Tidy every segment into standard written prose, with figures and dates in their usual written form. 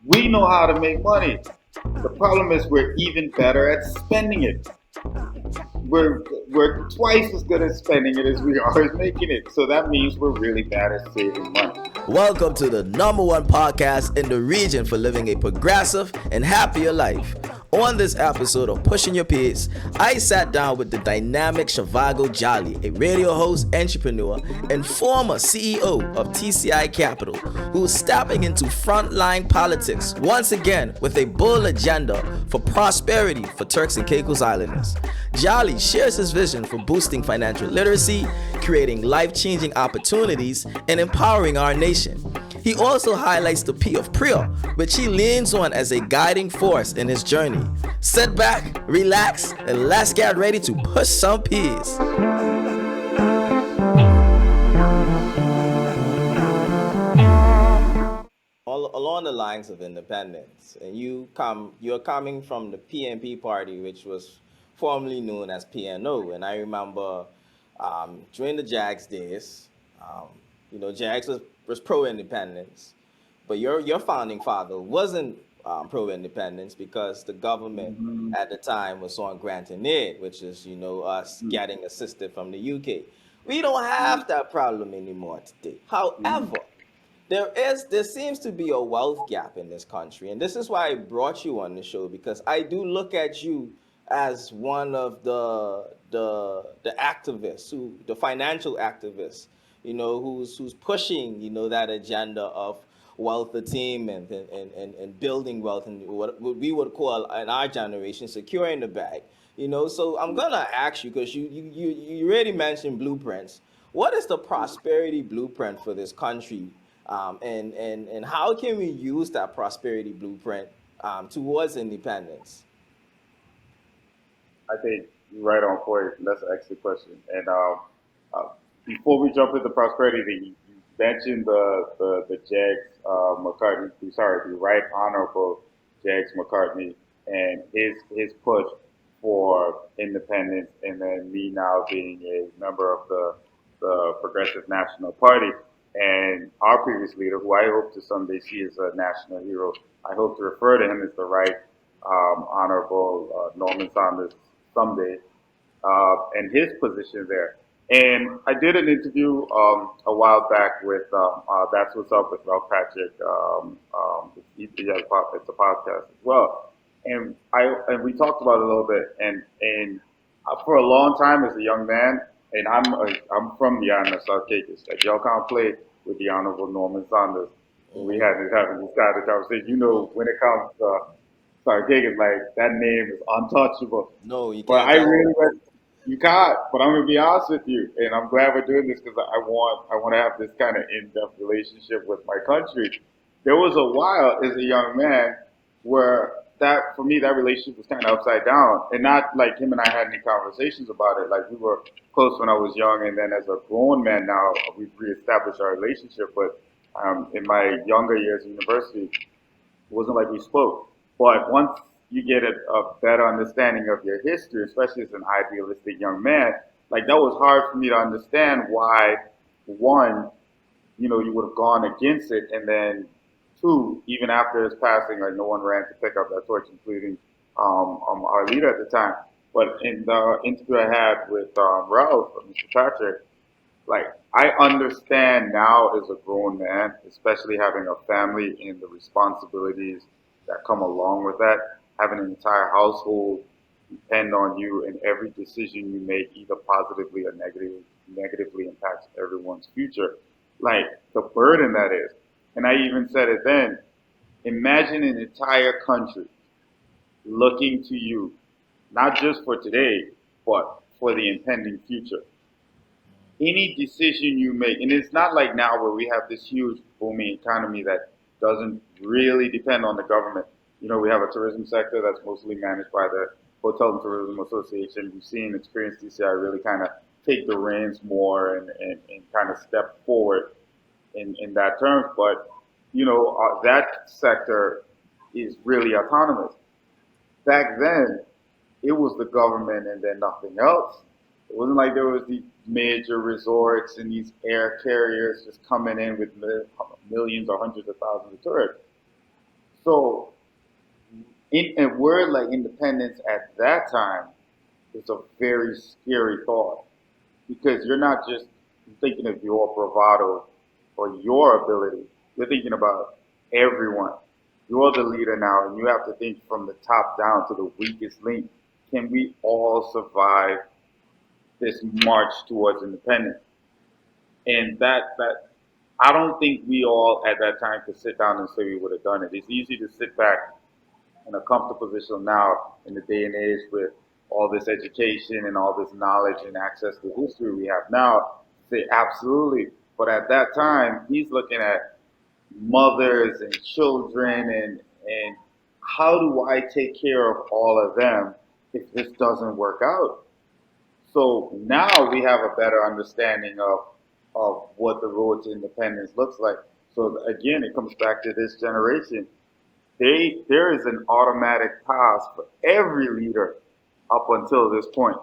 We know how to make money. The problem is we're even better at spending it. We're twice as good at spending it as we are at making it. So that means we're really bad at saving money. Welcome to the number one podcast in the region for living a progressive and happier life. On this episode of Pushing Your Pace, I sat down with the dynamic Zhavargo Jolly, a radio host, entrepreneur, and former CEO of TCI Capital, who is stepping into frontline politics once again with a bold agenda for prosperity for Turks and Caicos Islanders. Jolly shares his vision for boosting financial literacy, creating life-changing opportunities, and empowering our nation. He also highlights the P of prayer, which he leans on as a guiding force in his journey. Sit back, relax, and let's get ready to push some P's. All along the lines of independence, and you're coming from the PNP party, which was formerly known as PNO. And I remember during the Jags days, Jags was pro-independence, but your founding father wasn't pro-independence because the government Mm-hmm. at the time was on grant and aid, which is us getting assisted from the UK. We don't have that problem anymore today. Mm-hmm. However, there seems to be a wealth gap in this country, and this is why I brought you on the show, because I do look at you as one of the activists, the financial activists, who's pushing that agenda of wealth attainment and building wealth, and what we would call in our generation securing the bag. So I'm gonna ask you, because you already mentioned blueprints. What is the prosperity blueprint for this country, and how can we use that prosperity blueprint towards independence? I think you're right on point. That's an excellent question. And uh, before we jump into prosperity, you mentioned the Jags McCartney. Sorry, the Right Honorable Jags McCartney and his push for independence, and then me now being a member of the Progressive National Party, and our previous leader, who I hope to someday see as a national hero. I hope to refer to him as the Right Honorable Norman Saunders someday, and his position there. And I did an interview a while back with That's What's Up with Ralph Patrick. It's a podcast as well, and we talked about it a little bit. And for a long time as a young man, and I'm from the island of South Caicos. Like y'all can't play with the Honorable Norman Saunders. We Hmm. had this having this kind of conversation. When it comes to South Caicos, like that name is untouchable. No, you But can't I touch really that. went, you can't. But I'm gonna be honest with you, and I'm glad we're doing this because I want to have this kind of in-depth relationship with my country. There was a while as a young man where that for me that relationship was kind of upside down, and not like him and I had any conversations about it. Like we were close when I was young, and then as a grown man now we've reestablished our relationship. But in my younger years in university, it wasn't like we spoke. But once you get a better understanding of your history, especially as an idealistic young man, like that was hard for me to understand why, one, you would have gone against it, and then two, even after his passing, like no one ran to pick up that torch, including our leader at the time. But in the interview I had with Ralph, Mr. Patrick, like I understand now as a grown man, especially having a family and the responsibilities that come along with that, having an entire household depend on you, and every decision you make either positively or negatively impacts everyone's future. Like the burden that is. And I even said it then. Imagine an entire country looking to you, not just for today, but for the impending future. Any decision you make, and it's not like now where we have this huge booming economy that doesn't really depend on the government. We have a tourism sector that's mostly managed by the Hotel and Tourism Association. We've seen Experience DCI really kind of take the reins more and kind of step forward in that terms. But, that sector is really autonomous. Back then, it was the government and then nothing else. It wasn't like there was these major resorts and these air carriers just coming in with millions or hundreds of thousands of tourists. So A word like independence at that time is a very scary thought because you're not just thinking of your bravado or your ability. You're thinking about everyone. You're the leader now, and you have to think from the top down to the weakest link. Can we all survive this march towards independence? And that I don't think we all at that time could sit down and say we would have done it. It's easy to sit back in a comfortable position now in the day and age with all this education and all this knowledge and access to history we have now. Say absolutely. But at that time, he's looking at mothers and children and how do I take care of all of them if this doesn't work out? So now we have a better understanding of what the road to independence looks like. So again, it comes back to this generation. There is an automatic pass for every leader up until this point.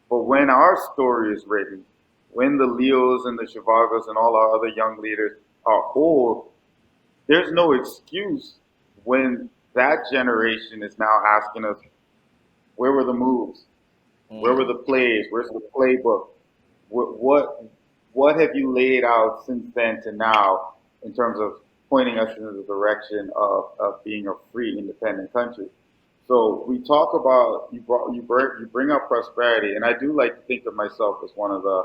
But when our story is written, when the Leos and the Zhavargos and all our other young leaders are old, there's no excuse when that generation is now asking us, where were the moves? Where were the plays? Where's the playbook? What have you laid out since then to now in terms of pointing us in the direction of being a free, independent country? So we talk about you bring up prosperity, and I do like to think of myself as one of the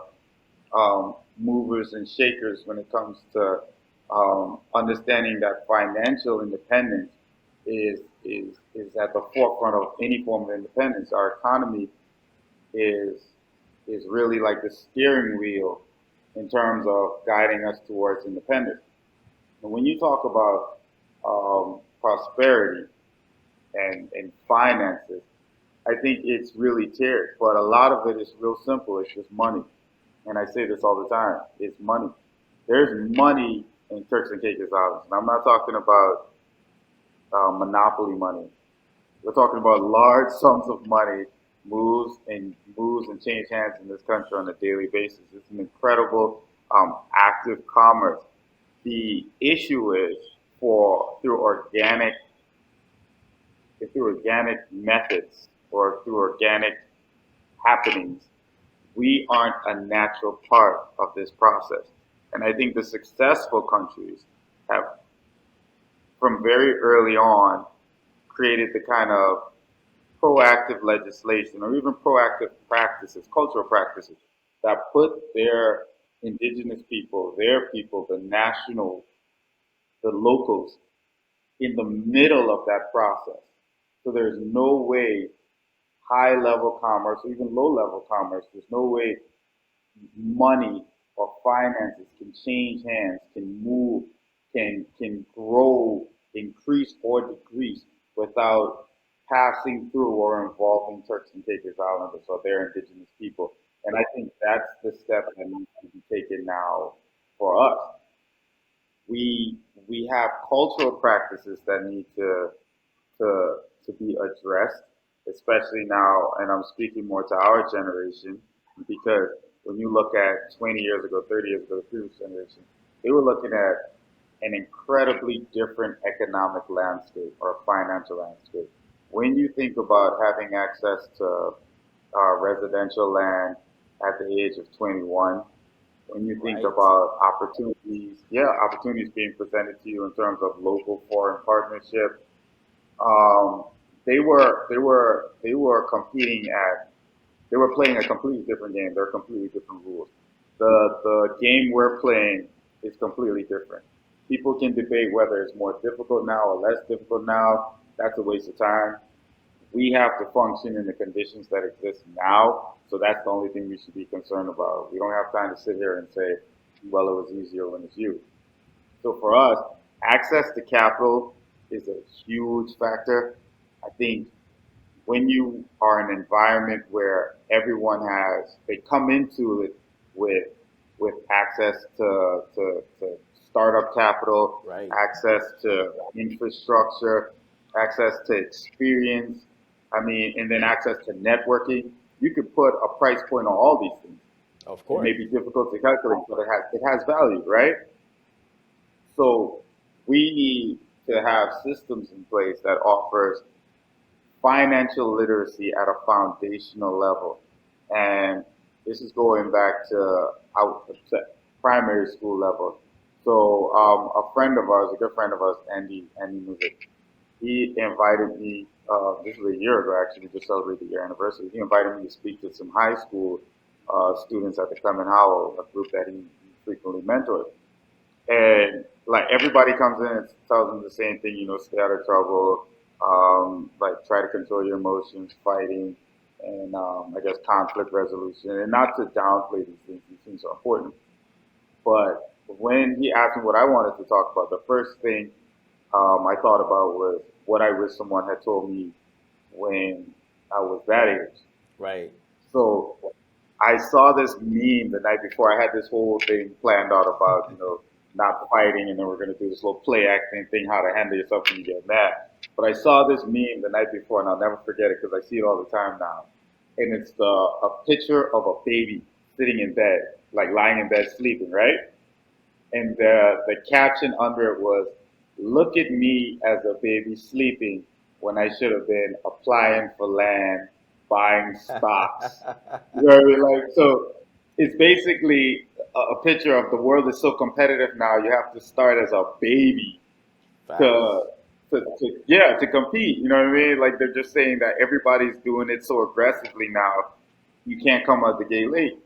movers and shakers when it comes to understanding that financial independence is at the forefront of any form of independence. Our economy is is really like the steering wheel in terms of guiding us towards independence. And when you talk about prosperity and finances, I think it's really tiered, but a lot of it is real simple. It's just money. And I say this all the time. It's money. There's money in Turks and Caicos Islands. And I'm not talking about monopoly money. We're talking about large sums of money moves and change hands in this country on a daily basis. It's an incredible active commerce. The issue is for through organic methods or through organic happenings, we aren't a natural part of this process. And I think the successful countries have, from very early on, created the kind of proactive legislation or even proactive practices, cultural practices that put their indigenous people, the national, the locals, in the middle of that process. So there's no way high level commerce or even low level commerce, there's no way money or finances can change hands, can move, can grow, increase or decrease without passing through or involving Turks and Caicos Islanders or their indigenous people. And I think that's the step that needs to be taken now for us. We have cultural practices that need to be addressed, especially now, and I'm speaking more to our generation, because when you look at 20 years ago, 30 years ago, the previous generation, they were looking at an incredibly different economic landscape or financial landscape. When you think about having access to residential land at the age of 21, when you think Right. about opportunities, yeah, opportunities being presented to you in terms of local foreign partnership, um, they were competing at they were playing a completely different game. They're completely different rules. The game we're playing is completely different. People can debate whether it's more difficult now or less difficult now. That's a waste of time. We have to function in the conditions that exist now. So that's the only thing we should be concerned about. We don't have time to sit here and say, well, it was easier when it's you. So for us, access to capital is a huge factor. I think when you are in an environment where everyone they come into it with access to startup capital, Right. access to infrastructure, access to experience, I mean, and then access to networking, you could put a price point on all these things. Of It may course. be difficult to calculate, but it has value, right? So we need to have systems in place that offers financial literacy at a foundational level. And this is going back to primary school level. So a friend of ours, a good friend of ours, Andy Music, he invited me. This was a year ago, actually. We just celebrated the year anniversary. He invited me to speak to some high school students at the Clement Howell, a group that he frequently mentors. And like everybody comes in and tells them the same thing, stay out of trouble, like try to control your emotions, fighting, and I guess conflict resolution, and not to downplay these things are important. But when he asked me what I wanted to talk about, the first thing I thought about was what I wish someone had told me when I was that age. Right. So I saw this meme the night before. I had this whole thing planned out about, not fighting, and then we're going to do this little play acting thing, how to handle yourself when you get mad. But I saw this meme the night before, and I'll never forget it because I see it all the time now. And it's a picture of a baby sitting in bed, like lying in bed sleeping, right? And the caption under it was, "Look at me as a baby sleeping when I should have been applying for land, buying stocks." You know what I mean? Like, so it's basically a picture of the world is so competitive now. You have to start as a baby Facts. to, to compete. You know what I mean? Like they're just saying that everybody's doing it so aggressively now. You can't come out the gate late.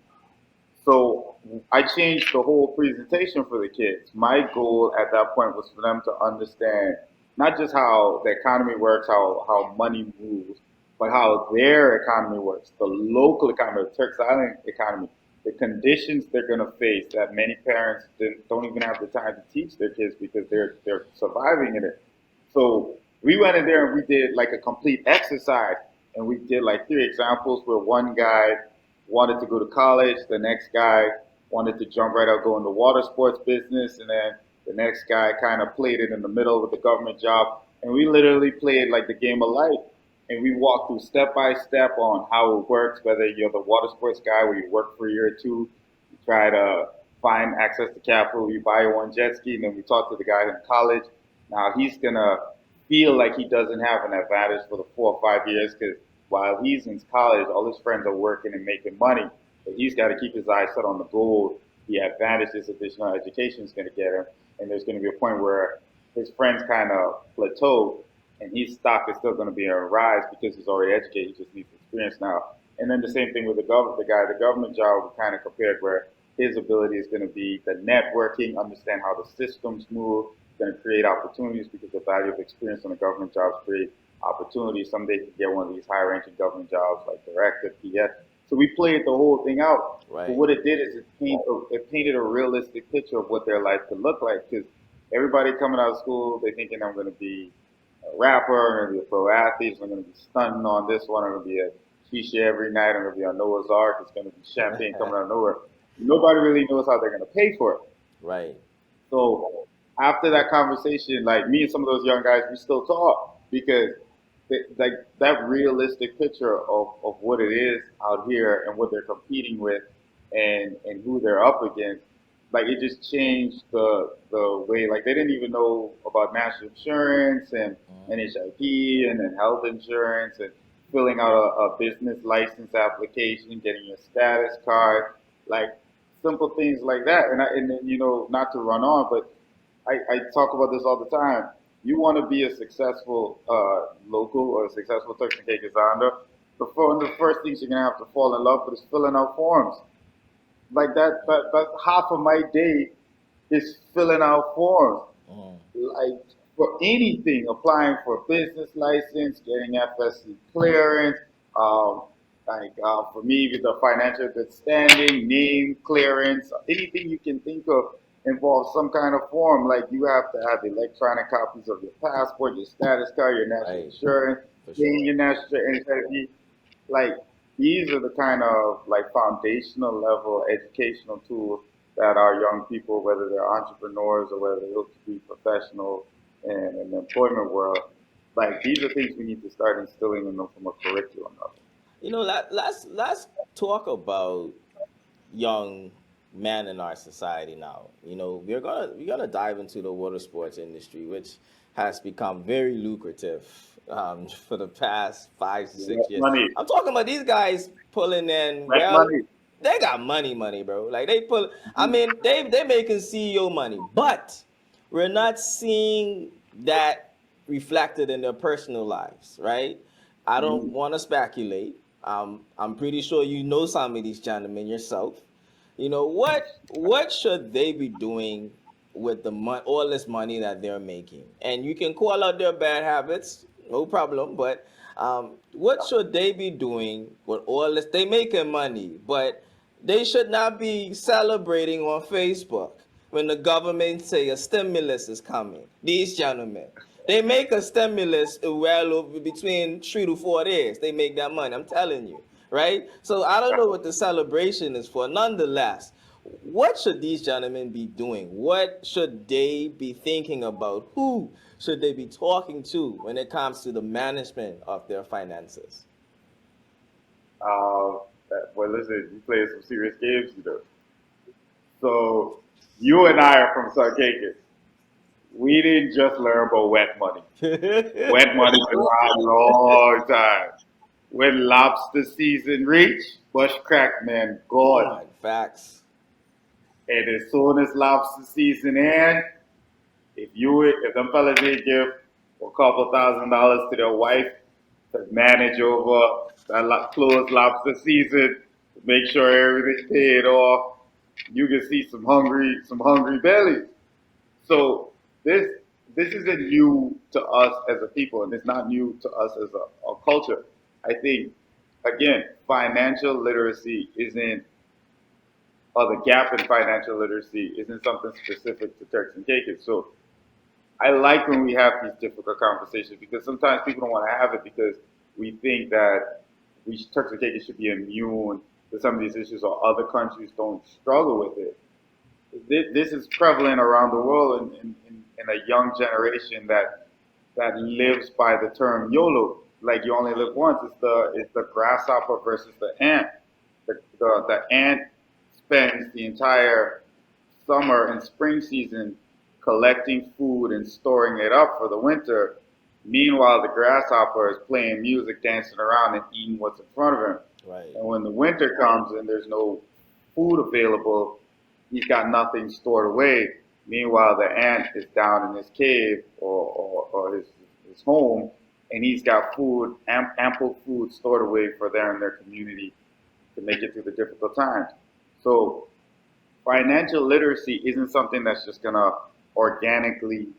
So I changed the whole presentation for the kids. My goal at that point was for them to understand not just how the economy works, how money moves, but how their economy works, the local economy, the Turks Island economy, the conditions they're going to face that many parents don't even have the time to teach their kids because they're surviving in it. So we went in there and we did like a complete exercise, and we did like three examples where one guy wanted to go to college, the next guy wanted to jump right out, go in the water sports business, and then the next guy kind of played it in the middle with the government job. And we literally played like the game of life. And we walked through step by step on how it works, whether you're the water sports guy where you work for a year or two, you try to find access to capital, you buy your one jet ski, and then we talk to the guy in college. Now he's gonna feel like he doesn't have an advantage for the 4 or 5 years because while he's in college, all his friends are working and making money, but he's got to keep his eyes set on the goal. The advantage this additional education is going to get him, and there's going to be a point where his friends kind of plateau, and his stock is still going to be a rise because he's already educated. He just needs experience now. And then the same thing with the government job, we kind of compared where his ability is going to be the networking, understand how the systems move, going to create opportunities because the value of experience on the government jobs create opportunities. Someday you can get one of these high ranking government jobs like director, PS. So we played the whole thing out. But Right. what it did is it painted a realistic picture of what their life could look like. Because everybody coming out of school, they thinking I'm going to be a rapper, I'm going to be a pro athlete, I'm going to be stunting on this one, I'm going to be a shisha every night, I'm going to be on Noah's Ark, it's going to be champagne coming out of nowhere. Nobody really knows how they're going to pay for it. Right. So after that conversation, like me and some of those young guys, we still talk because like that realistic picture of what it is out here and what they're competing with and who they're up against, like it just changed the way like they didn't even know about national insurance and NHIP and then health insurance and filling out a business license application, getting your status card, like simple things like that. And then not to run on, but I talk about this all the time. You want to be a successful local or a successful Turks and Caicos Islander. One of the first things you're gonna have to fall in love with is filling out forms. Like that half of my day is filling out forms. Mm. Like for anything, applying for a business license, getting FSC clearance, um, for me with the financial good standing, name clearance, anything you can think of involves some kind of form. Like you have to have electronic copies of your passport, your status card, your national Right. insurance, For paying sure. your national insurance. Like these are the kind of like foundational level educational tools that our young people, whether they're entrepreneurs or whether they look to be professional in the employment world, like these are things we need to start instilling in them from a curriculum level. Let's talk about young men in our society now. We're gonna dive into the water sports industry, which has become very lucrative for the past 5 to 6 Wet years. money, I'm talking about these guys pulling in. wet Well, money. they got money, bro. Like they pull. I mean, they making CEO money, but we're not seeing that reflected in their personal lives, right? I don't Mhm. want to speculate. I'm pretty sure you know some of these gentlemen yourself. You know what should they be doing with the all this money that they're making? And you can call out their bad habits, no problem. But what should they be doing with all this? They making money, but they should not be celebrating on Facebook when the government say a stimulus is coming. These gentlemen, they make a stimulus well over between 3 to 4 days. They make that money. I'm telling you, right? So I don't know what the celebration is for. Nonetheless, what should these gentlemen be doing? What should they be thinking about? Who should they be talking to when it comes to the management of their finances? Uh, well, listen, you play some serious games, you know. So you and I are from St. Caicos. We didn't just learn about wet money. Wet money's been around a long time. When lobster season reach, bush crack man gone. Facts. And as soon as lobster season end, if them fellas did give a couple $1,000 to their wife to manage over that closed lobster season, to make sure everything's paid off, you can see some hungry bellies. So this this isn't new to us as a people, and it's not new to us as a culture. I think again, financial literacy isn't or the gap in financial literacy isn't something specific to Turks and Caicos. So I like when we have these difficult conversations because sometimes people don't want to have it because we think that we Turks and Caicos should be immune to some of these issues or other countries don't struggle with it. This is prevalent around the world in a young generation that lives by the term YOLO, like you only live once. It's the grasshopper versus the ant. The ant spends the entire summer and spring season collecting food and storing it up for the winter. Meanwhile, the grasshopper is playing music, dancing around, and eating what's in front of him. Right. And when the winter comes and there's no food available, he's got nothing stored away. Meanwhile, the ant is down in his cave or his home, and he's got food, ample food stored away for them and their community to make it through the difficult times. So financial literacy isn't something that's just gonna organically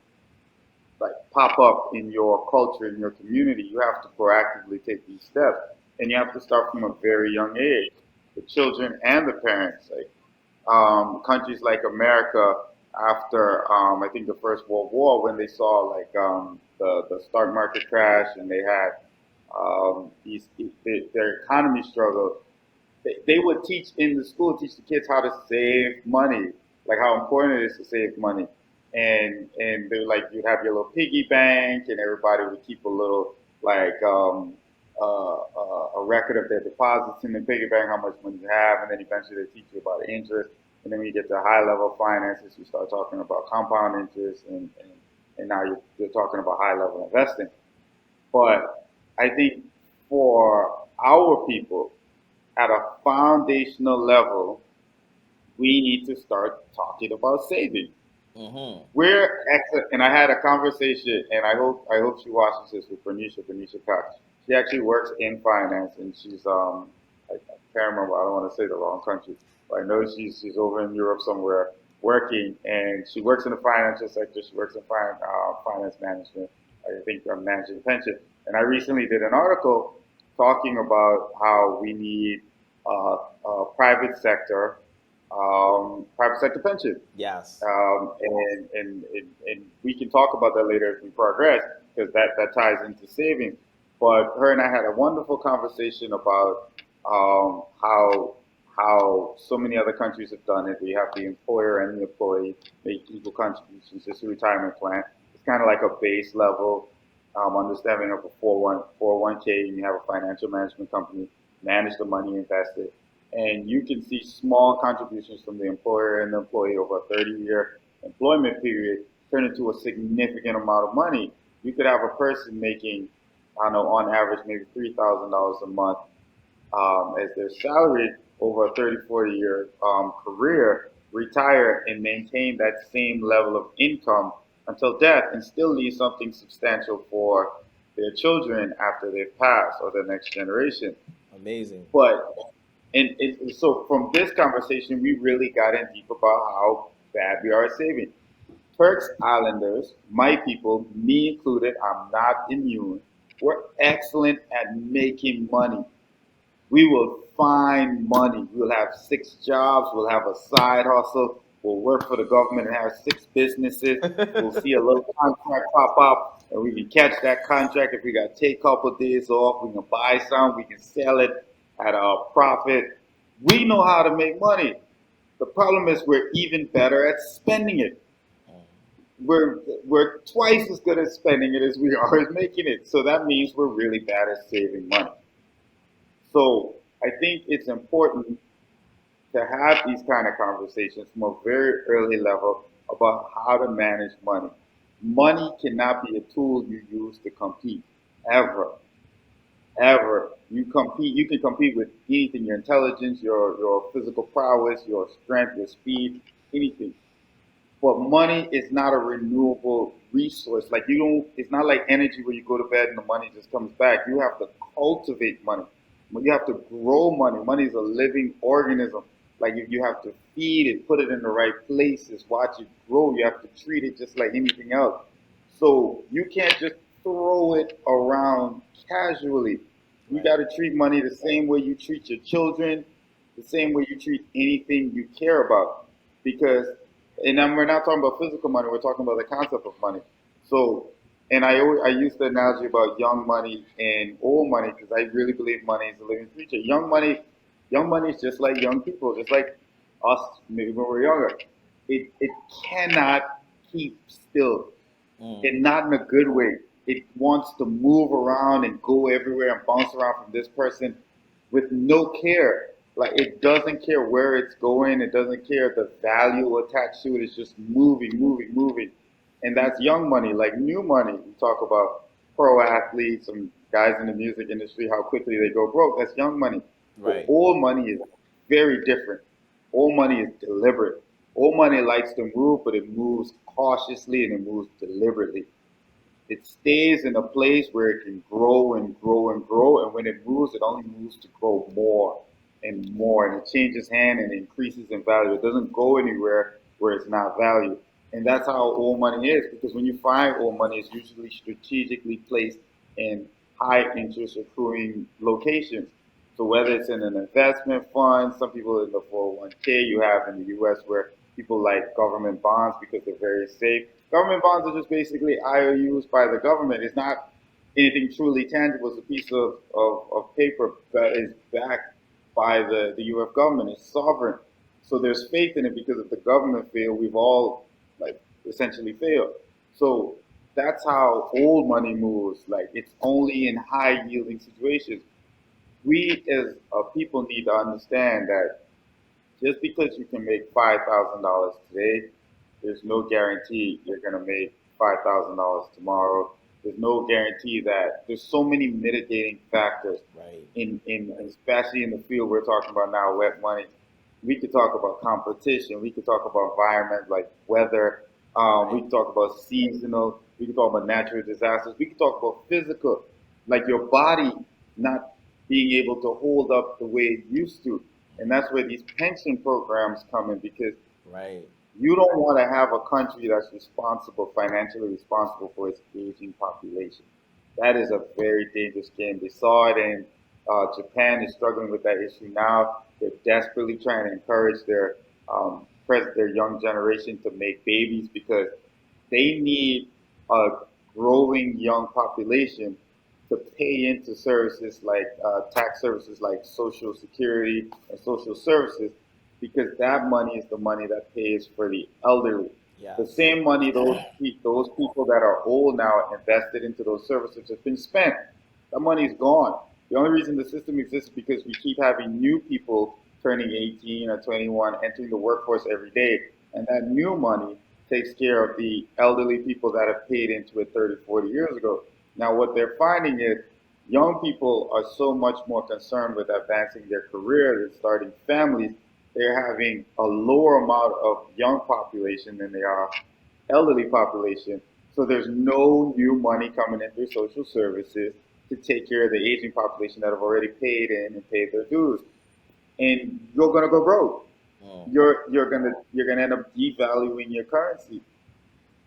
like pop up in your culture, in your community. You have to proactively take these steps, and you have to start from a very young age. The children and the parents. Like countries like America after I think the First World War, when they saw like the stock market crash and they had their economy struggled, they would teach in the school, teach the kids how to save money, like how important it is to save money. And they were like, you'd have your little piggy bank, and everybody would keep a little like a record of their deposits in the piggy bank, how much money you have, and then eventually they teach you about interest. And then when you get to high level finances, you start talking about compound interest, and now you're talking about high level investing. But I think for our people, at a foundational level, we need to start talking about saving. Mm-hmm. And I had a conversation, and I hope she watches this with Bernicia Cox. She actually works in finance, and she's I can't remember. I don't want to say the wrong country, but I know she's over in Europe somewhere working, and she works in the financial sector. She works in finance management. I think I'm managing pension. And I recently did an article talking about how we need private sector pension. Yes. And we can talk about that later as we progress because that ties into savings. But her and I had a wonderful conversation about how so many other countries have done it. We have the employer and the employee make equal contributions. It's a retirement plan. It's kind of like a base level understanding of a 401k, and you have a financial management company manage the money, invest it, and you can see small contributions from the employer and the employee over a 30-year employment period turn into a significant amount of money. You could have a person making I don't know, on average, maybe $3,000 a month as their salary over a 30, 40-year career, retire and maintain that same level of income until death and still leave something substantial for their children after they've passed or the next generation. Amazing. But so from this conversation, we really got in deep about how bad we are at saving. Turks Islanders, my people, me included, I'm not immune. We're excellent at making money. We will find money. We'll have 6 jobs. We'll have a side hustle. We'll work for the government and have 6 businesses. We'll see a little contract pop up, and we can catch that contract. If we got to take a couple of days off, we can buy some. We can sell it at a profit. We know how to make money. The problem is we're even better at spending it. We're twice as good at spending it as we are at making it. So that means we're really bad at saving money. So I think it's important to have these kind of conversations from a very early level about how to manage money. Money cannot be a tool you use to compete, ever, ever. You can compete with anything, your intelligence, your physical prowess, your strength, your speed, anything. But money is not a renewable resource. Like you don't, it's not like energy where you go to bed and the money just comes back. You have to cultivate money. You have to grow money. Money is a living organism. Like you have to feed it, put it in the right places, watch it grow. You have to treat it just like anything else. So you can't just throw it around casually. You got to treat money the same way you treat your children, the same way you treat anything you care about. Because, and then we're not talking about physical money, we're talking about the concept of money. So, and I use the analogy about young money and old money because I really believe money is a living creature. Young money is just like young people, just like us maybe when we're younger. It cannot keep still, and not in a good way. It wants to move around and go everywhere and bounce around from this person with no care. Like it doesn't care where it's going. It doesn't care the value attached to it. It's just moving, moving, moving. And that's young money. Like new money, we talk about pro athletes and guys in the music industry, how quickly they go broke. That's young money. But Right. old money is very different. Old money is deliberate. Old money likes to move, but it moves cautiously and it moves deliberately. It stays in a place where it can grow and grow and grow. And when it moves, it only moves to grow more and more. And it changes hand and increases in value. It doesn't go anywhere where it's not valued. And that's how old money is because when you find old money, it's usually strategically placed in high interest accruing locations. So whether it's in an investment fund, some people in the 401k, you have in the US where people like government bonds because they're very safe. Government bonds are just basically IOUs by the government. It's not anything truly tangible. It's a piece of paper that is backed by the US government. It's sovereign. So there's faith in it because if the government failed, we've all like essentially failed. So that's how old money moves. Like it's only in high yielding situations. We as a people need to understand that just because you can make $5,000 today, there's no guarantee you're gonna make $5,000 tomorrow. There's no guarantee that there's so many mitigating factors Right. in especially in the field we're talking about now, wet money. We could talk about competition. We could talk about environment like weather. We Right. could talk about seasonal. We could talk about natural disasters. We could talk about physical, like your body not being able to hold up the way it used to. And that's where these pension programs come in because Right. you don't want to have a country that's responsible, financially responsible for its aging population. That is a very dangerous game. They saw it in Japan is struggling with that issue now. They're desperately trying to encourage their young generation to make babies because they need a growing young population to pay into services like tax services like Social Security and social services because that money is the money that pays for the elderly. The Yes. same money those people that are old now invested into those services has been spent. That money is gone. The only reason the system exists is because we keep having new people turning 18 or 21 entering the workforce every day, and that new money takes care of the elderly people that have paid into it 30, 40 years ago. Now, what they're finding is young people are so much more concerned with advancing their careers and starting families. They're having a lower amount of young population than they are elderly population. So there's no new money coming in through social services to take care of the aging population that have already paid in and paid their dues. And you're gonna go broke. Mm. You're gonna end up devaluing your currency.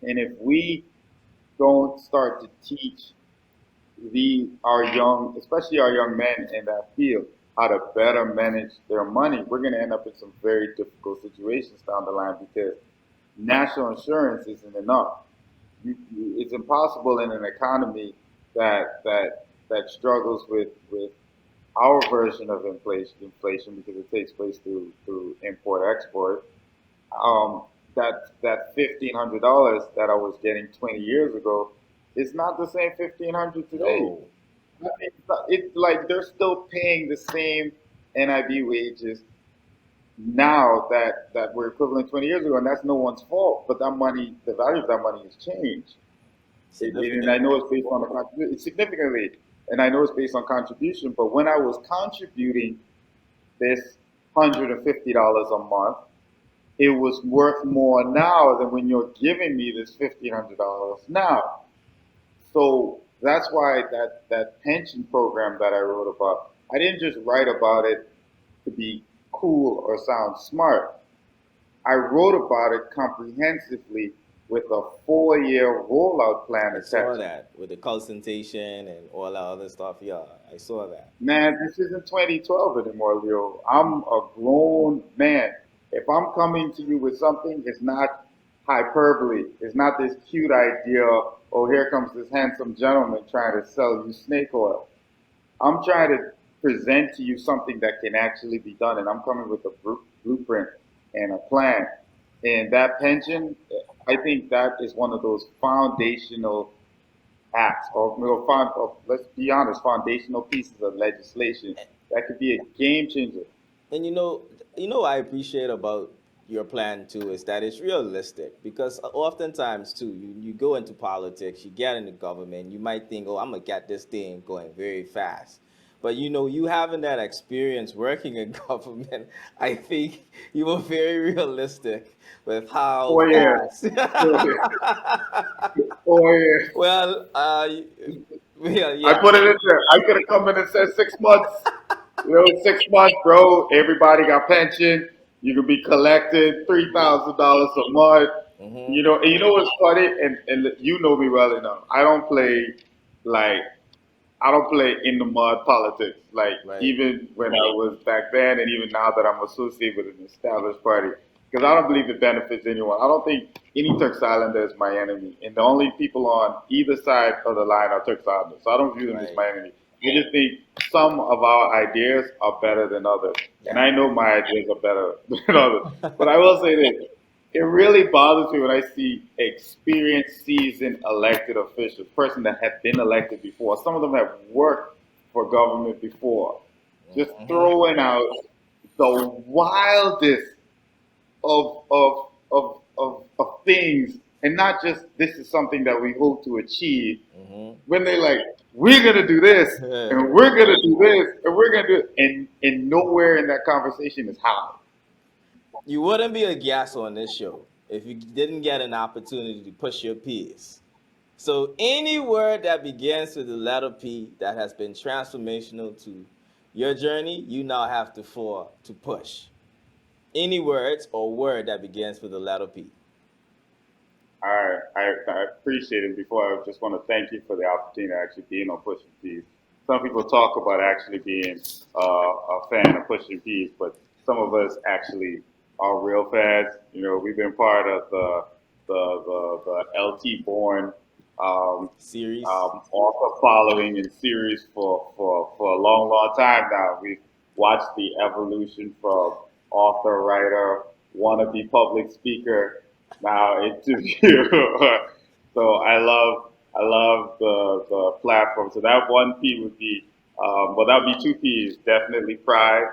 And if we don't start to teach our young, especially our young men in that field, how to better manage their money, we're going to end up in some very difficult situations down the line because national insurance isn't enough. It's impossible in an economy that struggles with our version of inflation because it takes place through import export. Um, that $1,500 that I was getting 20 years ago is not the same 1,500 today. No. I mean, it's like they're still paying the same NIB wages now that were equivalent 20 years ago, and that's no one's fault. But that money, the value of that money has changed. And I Significantly. know it's based on the contribution significantly, and I know it's based on contribution. But when I was contributing this $150 a month, it was worth more now than when you're giving me this $1,500 now. So that's why that pension program that I wrote about, I didn't just write about it to be cool or sound smart. I wrote about it comprehensively with a 4-year rollout plan I saw attached. that with the consultation and all that other stuff. Yeah, I saw that. Man, this isn't 2012 anymore, Leo. I'm a grown man. If I'm coming to you with something, it's not hyperbole. It's not this cute idea, oh, here comes this handsome gentleman trying to sell you snake oil. I'm trying to present to you something that can actually be done, and I'm coming with a blueprint and a plan. And that pension, I think that is one of those foundational acts, or let's be honest, foundational pieces of legislation that could be a game changer. And what I appreciate about your plan too is that it's realistic because oftentimes too, you go into politics, you get into government, you might think, oh, I'm gonna get this thing going very fast. But you having that experience working in government, I think you were very realistic with how 4 years. fast. 4 years. 4 years. Well, well, I yeah. put it in there. I could have come in and said 6 months. 6 months, bro. Everybody got pension. You could be collecting $3,000 a month. Hmm. And you know what's funny? And you know me well enough. Like I don't play in the mud politics. Like Right. even when I was back then, and even now that I'm associated with an established party, because I don't believe it benefits anyone. I don't think any Turks Islander is my enemy, and the only people on either side of the line are Turks Islanders. So I don't view them as Right. my enemy. I just think some of our ideas are better than others, and Yeah. I know my ideas are better than others. But I will say this: it really bothers me when I see experienced, seasoned elected officials, person that have been elected before. Some of them have worked for government before, just Hmm. throwing out the wildest of things, and not just this is something that we hope to achieve. Hmm. When they like, we're gonna do this, and we're gonna do this, and we're gonna do it, and nowhere in that conversation is how. You wouldn't be a guest on this show if you didn't get an opportunity to push your peers. So any word that begins with the letter P that has been transformational to your journey, you now have to push. Any words or word that begins with the letter P. I appreciate it. Before, I just want to thank you for the opportunity to actually being on Pushing Peas. Some people talk about actually being a fan of Pushing Peas, but some of us actually are real fans. We've been part of the LT Bourne Series. author following in series for a long, long time now. We've watched the evolution from author, writer, wannabe public speaker, now interview. So I love the platform. So that one P would be, well, that would be two P's. Definitely pride.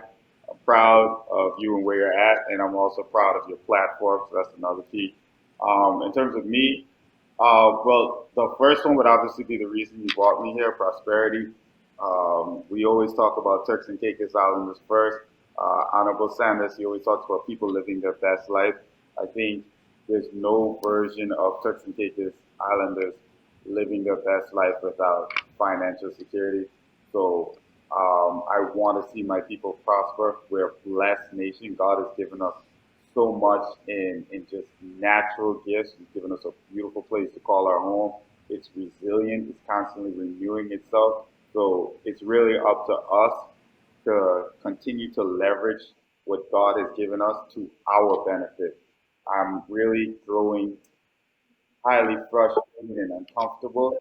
I'm proud of you and where you're at, and I'm also proud of your platform. So that's another P. In terms of me, Well, the first one would obviously be the reason you brought me here, prosperity. We always talk about Turks and Caicos Islanders first. Honorable Sanders, he always talks about people living their best life. I think there's no version of Turks and Caicos Islanders living their best life without financial security. So I want to see my people prosper. We're a blessed nation. God has given us so much in just natural gifts. He's given us a beautiful place to call our home. It's resilient. It's constantly renewing itself. So it's really up to us to continue to leverage what God has given us to our benefit. I'm really growing highly frustrated and uncomfortable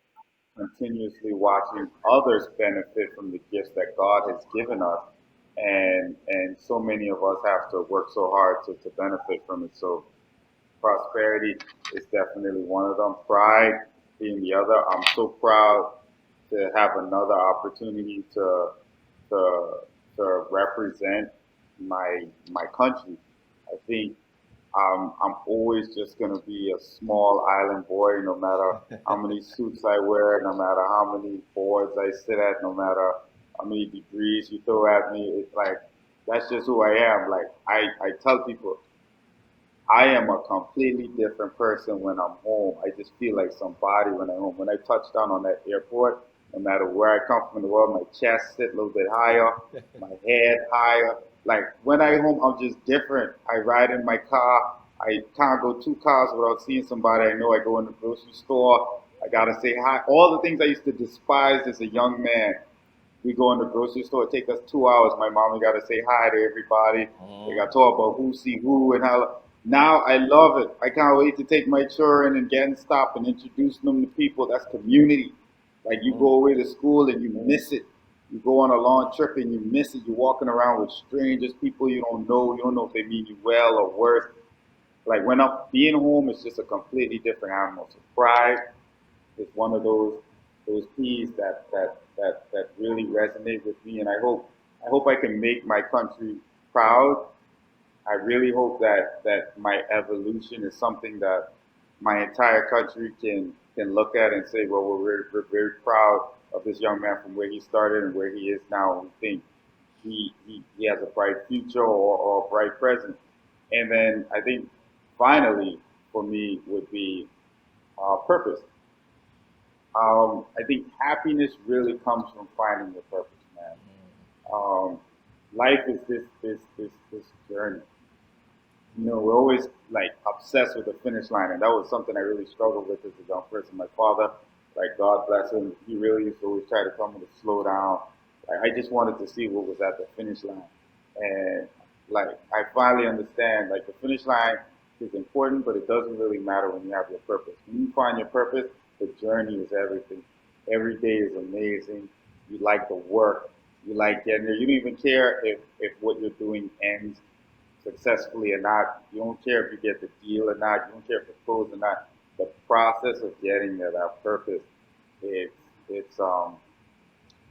continuously watching others benefit from the gifts that God has given us. And so many of us have to work so hard to benefit from it. So prosperity is definitely one of them. Pride being the other. I'm so proud to have another opportunity to to represent my country. I think I'm always just going to be a small island boy, no matter how many suits I wear, no matter how many boards I sit at, no matter how many degrees you throw at me. It's like, that's just who I am. Like, I tell people, I am a completely different person when I'm home. I just feel like somebody when I'm home. When I touch down on that airport, no matter where I come from in the world, my chest sit a little bit higher, my head higher. Like when I home, I'm just different. I ride in my car. I can't go 2 cars without seeing somebody I know. I go in the grocery store. I gotta say hi. All the things I used to despise as a young man. We go in the grocery store. It take us 2 hours. My mom, we got to say hi to everybody. We got to talk about who see who and how. Now I love it. I can't wait to take my children and get and stop and introduce them to people. That's community. Like you go away to school and you miss it. You go on a long trip and you miss it. You're walking around with strangers, people you don't know. You don't know if they mean you well or worse. Like when I'm being home, it's just a completely different animal. So pride is one of those keys that really resonate with me, and I hope I can make my country proud. I really hope that my evolution is something that my entire country can look at and say, well, we're very proud of this young man from where he started and where he is now. We think he has a bright future or a bright present. And then I think finally for me would be purpose. I think happiness really comes from finding your purpose, man. Um, Life is this journey. You know, we're always like obsessed with the finish line, and that was something I really struggled with as a young person. My father, like God bless him, he really used to always try to tell me to slow down. Like I just wanted to see what was at the finish line, and like I finally understand, like the finish line is important, but it doesn't really matter when you have your purpose. When you find your purpose, the journey is everything. Every day is amazing. You like the work. You like getting there. You don't even care if what you're doing ends successfully or not. You don't care if you get the deal or not. You don't care if it closes or not. The process of getting there, that purpose, it's it's um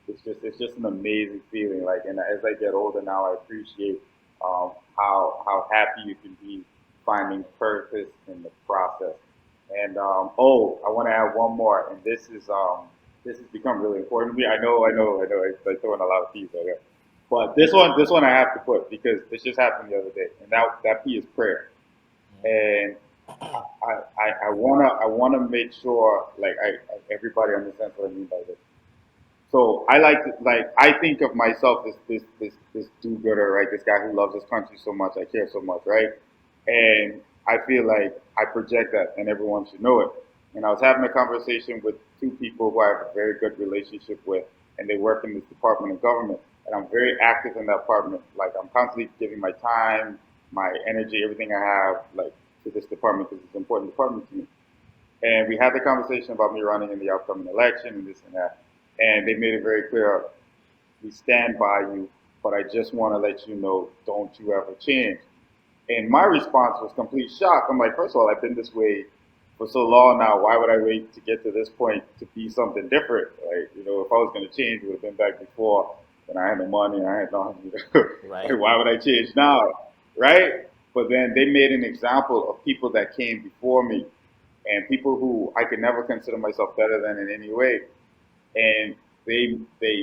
it's just an amazing feeling. Like, and as I get older now, I appreciate how happy you can be finding purpose in the process. And oh, I want to add one more, and this has become really important to me. I know. I throw in a lot of P's right here, but this one I have to put because this just happened the other day, and that P is prayer. And I wanna make sure like everybody understands what I mean by this. So I I think of myself as this do-gooder, right? This guy who loves his country so much, I care so much, right? And I feel like I project that, and everyone should know it. And I was having a conversation with two people who I have a very good relationship with, and they work in this department of government, and I'm very active in that department. Like I'm constantly giving my time, my energy, everything I have, like to this department because it's an important department to me. And we had the conversation about me running in the upcoming election and this and that. And they made it very clear, we stand by you, but I just want to let you know, don't you ever change. And my response was complete shock. I'm like, first of all, I've been this way for so long now. Why would I wait to get to this point to be something different? Like, you know, if I was going to change, it would have been back before when I had the money and I had nothing. Right. Like, why would I change now? Right? But then they made an example of people that came before me and people who I could never consider myself better than in any way, and they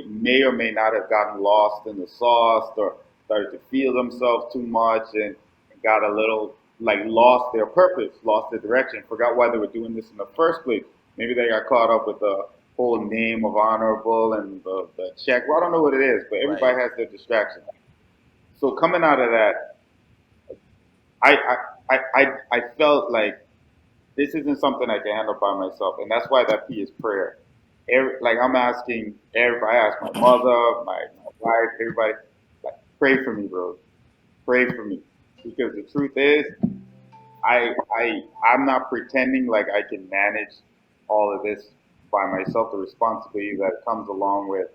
may or may not have gotten lost in the sauce or started to feel themselves too much and got a little like lost their purpose, lost their direction, forgot why they were doing this in the first place. Maybe they got caught up with the whole name of honorable and the check. Well, I don't know what it is, but Right. everybody has their distraction. So coming out of that, I I felt like this isn't something I can handle by myself, and that's why that P is prayer. Like I'm asking everybody, I ask my mother, my wife, everybody, like pray for me, bro. Pray for me, because the truth is, I'm not pretending like I can manage all of this by myself. The responsibility that comes along with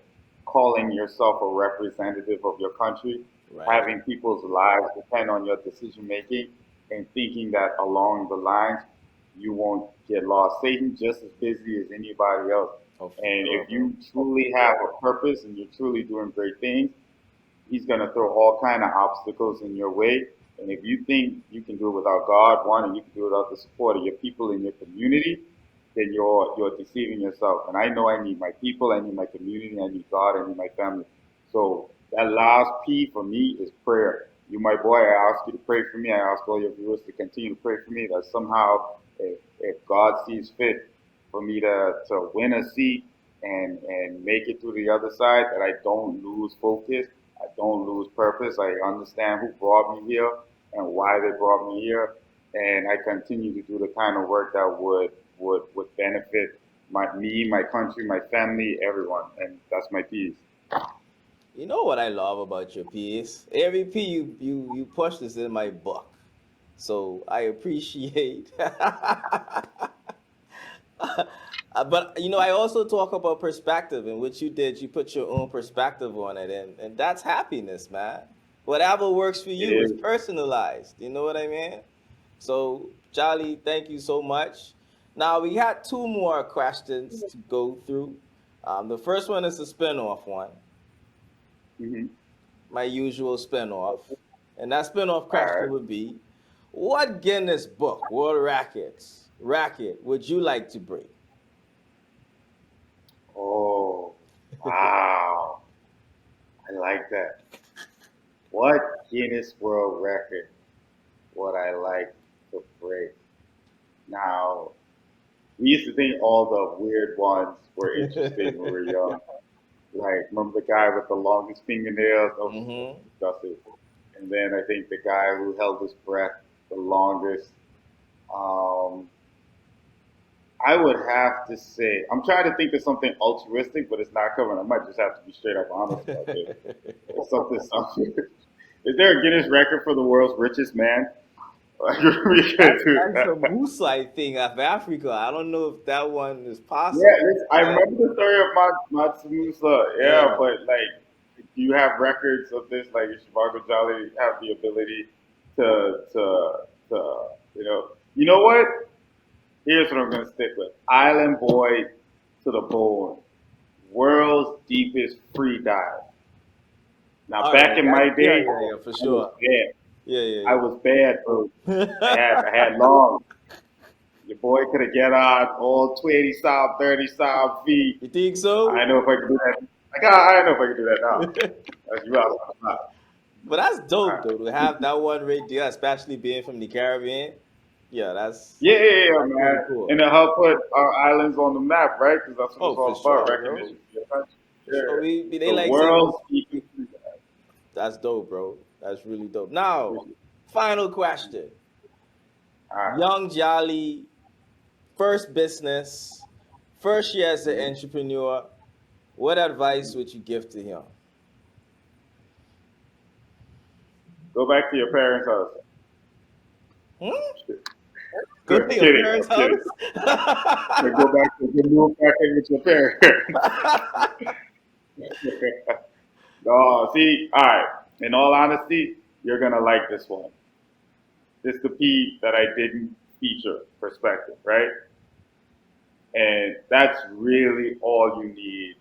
calling yourself a representative of your country, Right. having people's lives depend on your decision making, and thinking that along the lines you won't get lost. Satan's just as busy as anybody else. Oh, for And sure, if bro. you truly have a purpose and you're truly doing great things, he's going to throw all kind of obstacles in your way. And if you think you can do it without God, one, and you can do it without the support of your people in your community, then you're deceiving yourself. And I know I need my people, I need my community, I need God, I need my family. So that last P for me is prayer. You, my boy, I ask you to pray for me. I ask all your viewers to continue to pray for me that somehow, if God sees fit for me to win a seat and make it through the other side, that I don't lose focus, I don't lose purpose. I understand who brought me here and why they brought me here, and I continue to do the kind of work that would benefit my country, my family, everyone, and that's my piece. You know what I love about your piece? Every P you push this in my book. So I appreciate. But I also talk about perspective, and what you did, you put your own perspective on it, and that's happiness, man. Whatever works for It you is is. personalized. You know what I mean? So, Charlie, thank you so much. Now we had two more questions to go through. The first one is a spin-off one, Mm-hmm. my usual spin-off, and that spin-off All question right. would be, what Guinness Book World racket would you like to break? Oh, wow. I like that. What Guinness World Record would I like to break? Now, we used to think all the weird ones were interesting when we were young. Like, remember the guy with the longest fingernails? Those were Mm-hmm. disgusting. And then I think the guy who held his breath the longest. Um, I would have to say, I'm trying to think of something altruistic, but it's not coming. I might just have to be straight up honest about this. It's something. Is there a Guinness record for the world's richest man? We could do That's a that. Musa thing of Africa. I don't know if that one is Yeah, possible. I Right? remember the story of Matsumusa. Yeah, Yeah. but like, do you have records of this? Like, does Zhavargo Jolly have the ability to you know what? Here's what I'm gonna stick with: Island Boy to the Bourne, world's deepest free dive. Now, All right. back in That's my yeah, day, yeah, yeah, for I was sure. bad. Yeah, I yeah, was bad, bro. yeah. I had long. Your boy could have get on all 20 sound, 30 sound feet. You think so? I know if I could do that. Like, I know if I could do that now. That's you out. But that's dope Uh, though to have that one right there, especially being from the Caribbean. Yeah, yeah, that's man. really cool. And to help put our islands on the map, right? Because that's what Oh, it's for all about, sure, bro. recognition for your country. For sure. Yeah. They The like saying world's deepest. that's dope, bro. That's really dope. Now, final question. All right. Young Jolly, first business, first year as an Mhm. entrepreneur. What advice would you give to him? Go back to your parents' house. Hmm? Go Good. to I'm your kidding. parents' I'm kidding. house? So go back to move back in with your parents. No, see, all right. In all honesty, you're gonna like this one. This is the P that I didn't feature perspective, right? And that's really all you need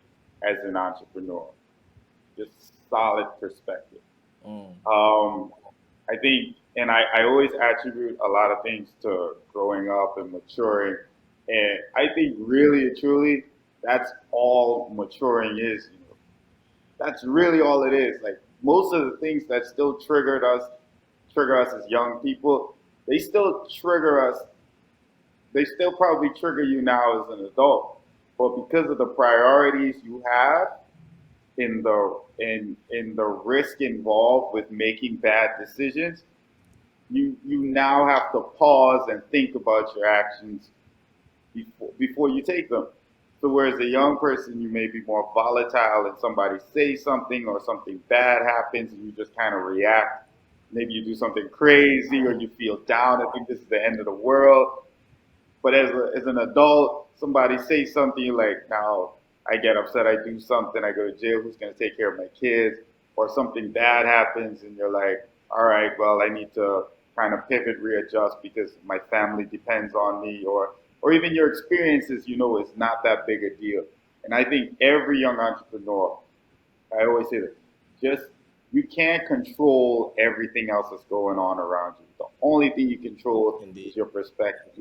as an entrepreneur. Just solid perspective. Mm, Um, I think And I always attribute a lot of things to growing up and maturing. And I think really and truly, that's all maturing is. That's really all it is. Like most of the things that still trigger us as young people, they still trigger us. They still probably trigger you now as an adult. But because of the priorities you have in the risk involved with making bad decisions, you now have to pause and think about your actions before you take them. So whereas a young person, you may be more volatile and somebody says something or something bad happens and you just kind of react. Maybe you do something crazy or you feel down and think this is the end of the world. But as an adult, somebody says something, you're like, now I get upset, I do something, I go to jail, who's going to take care of my kids? Or something bad happens and you're like, all right, well, I need to kind of pivot, readjust because my family depends on me, or even your experiences, is not that big a deal. And I think every young entrepreneur, I always say this, just you can't control everything else that's going on around you. The only thing you control is Indeed. your perspective,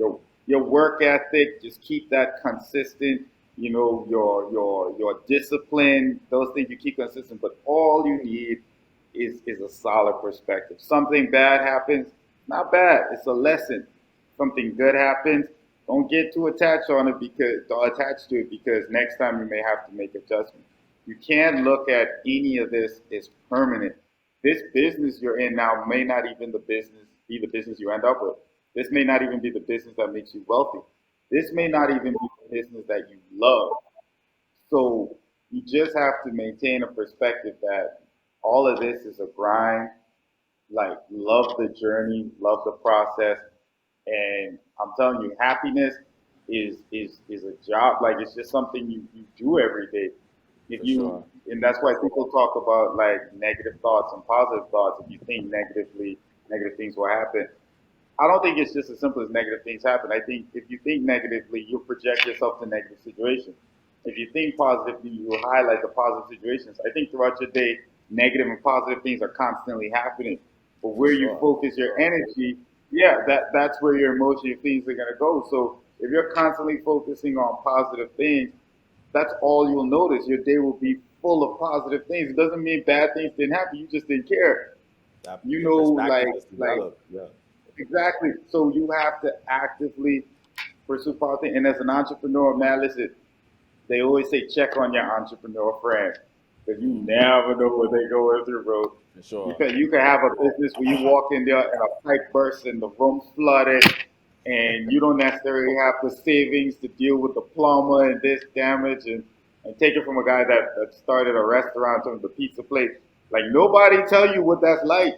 your work ethic. Just keep that consistent. Your discipline. Those things you keep consistent. But all you need is a solid perspective. Something bad happens, not bad. It's a lesson. Something good happens. Don't get too attached to it because next time you may have to make adjustments. You can't look at any of this as permanent. This business you're in now may not even be the business you end up with. This may not even be the business that makes you wealthy. This may not even be the business that you love. So you just have to maintain a perspective that all of this is a grind. Like love the journey, love the process, and I'm telling you, happiness is a job. Like it's just something you do every day. If For you sure. and that's why people talk about like negative thoughts and positive thoughts. If you think negatively, negative things will happen. I don't think it's just as simple as negative things happen. I think if you think negatively, you'll project yourself to negative situations. If you think positively, you will highlight the positive situations. I think throughout your day, negative and positive things are constantly happening. But For where you sure. focus your energy, yeah, that's where your emotion, your feelings are gonna go. So if you're constantly focusing on positive things, that's all you'll notice. Your day will be full of positive things. It doesn't mean bad things didn't happen. You just didn't care. You Your know, perspective like is like developed. Yeah. exactly. So you have to actively pursue positive. And as an entrepreneur, man, listen, they always say check on your entrepreneur friends because you Hmm. never know what they're going through, bro. For You sure. can you can have a business where you walk in there and a pipe bursts and the room's flooded, and you don't necessarily have the savings to deal with the plumber and this damage and take it from a guy that started a restaurant from the pizza place. Like nobody tell you what that's like.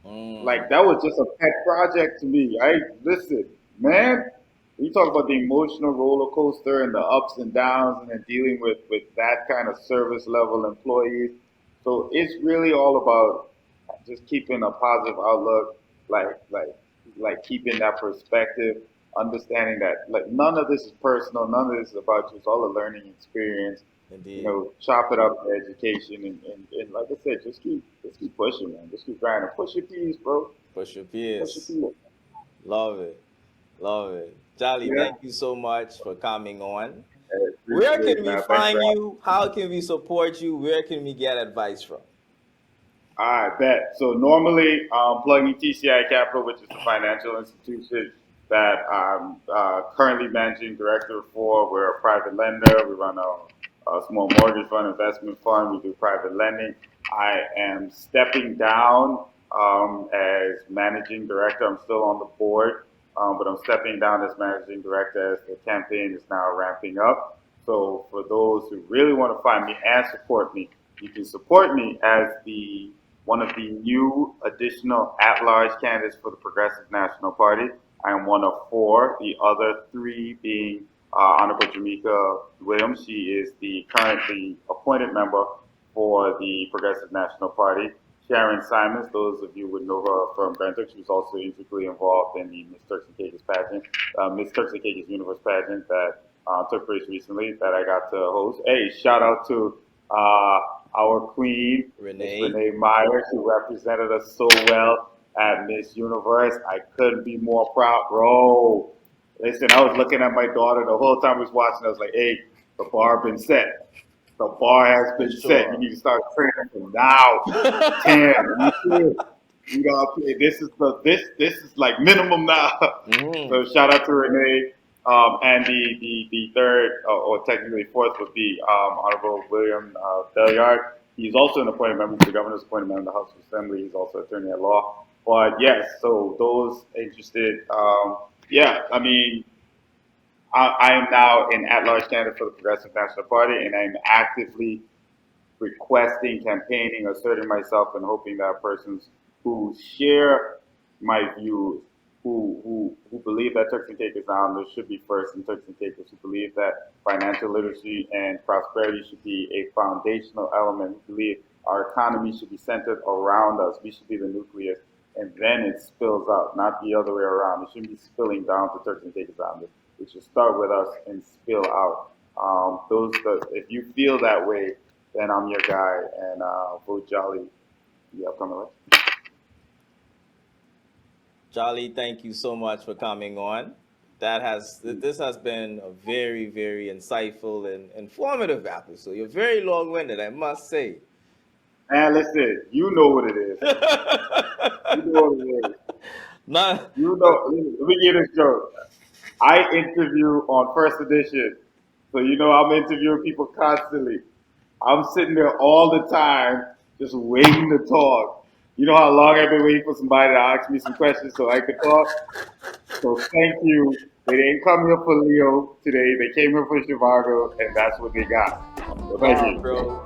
Mm. Like that was just a pet project to me. I listen, man. You talk about the emotional roller coaster and the ups and downs, and then dealing with that kind of service level employees. So it's really all about just keeping a positive outlook, like like like keeping that perspective, understanding that like none of this is personal, none of this is about you. It's all a learning experience. Indeed. Chop it up to education and like I said, just keep pushing, man. Just keep grinding. Push your peas, bro. Push your Push your peers. peas. Love it. Love it. Jolly, Yeah. thank you so much for coming on. I Where appreciate can it, we man. Thanks for find having me. you? How can we support you? Where can we get advice from? All right, bet. So normally, plugging TCI Capital, which is the financial institution that I'm currently managing director for. We're a private lender. We run a small mortgage fund, investment fund. We do private lending. I am stepping down as managing director. I'm still on the board, but I'm stepping down as managing director as the campaign is now ramping up. So for those who really want to find me and support me, you can support me as the one of the new additional at-large candidates for the Progressive National Party. I am one of four, the other three being Honorable Jamaica Williams. She is the currently appointed member for the Progressive National Party. Sharon Simons, those of you would know her from Brentwood, she was also integrally involved in the Miss Turks and Caicos pageant, Miss Turks and Caicos Universe pageant that took place recently that I got to host. Hey, shout out to uh, our queen, Miss Renee. Renee Myers, who represented us so well at Miss Universe. I couldn't be more proud, bro. Listen, I was looking at my daughter the whole time I was watching. I was like, hey, the bar been set. The bar has been set. You need to start training from now. Tam, you gotta play. This is like minimum now. So shout out to Renee. And the third, or technically fourth, would be Honorable William Belliard. He's also an appointed member, the governor's appointed member of the House of Assembly. He's also attorney at law. But yes, so those interested, yeah, I mean, I am now an at-large candidate for the Progressive National Party, and I'm actively requesting, campaigning, asserting myself, and hoping that persons who share my views, who believe that Turks and Caicos Islanders should be first in Turks and Caicos, who believe that financial literacy and prosperity should be a foundational element, who believe our economy should be centered around us, we should be the nucleus, and then it spills out, not the other way around. It shouldn't be spilling down to Turks and Caicos Islanders. It should start with us and spill out. If you feel that way, then I'm your guy, and vote Jolly the upcoming election. Jolly, thank you so much for coming on. This has been a very, very insightful and informative episode. You're very long-winded, I must say. Man, listen, you know what it is. You know what it is. You know, let me get this joke. I interview on First Edition, so you know I'm interviewing people constantly. I'm sitting there all the time, just waiting to talk. You know how long I've been waiting for somebody to ask me some questions so I could talk? So thank you. They didn't come here for Leo today. They came here for Zhavargo, and that's what they got. So thank you.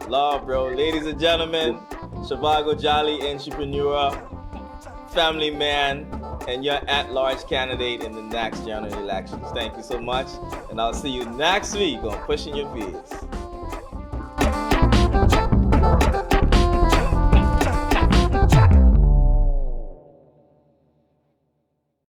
Love, bro. Ladies and gentlemen, Zhavargo Jolly, entrepreneur, family man, and your at-large candidate in the next general elections. Thank you so much, and I'll see you next week on Pushing Your Peers.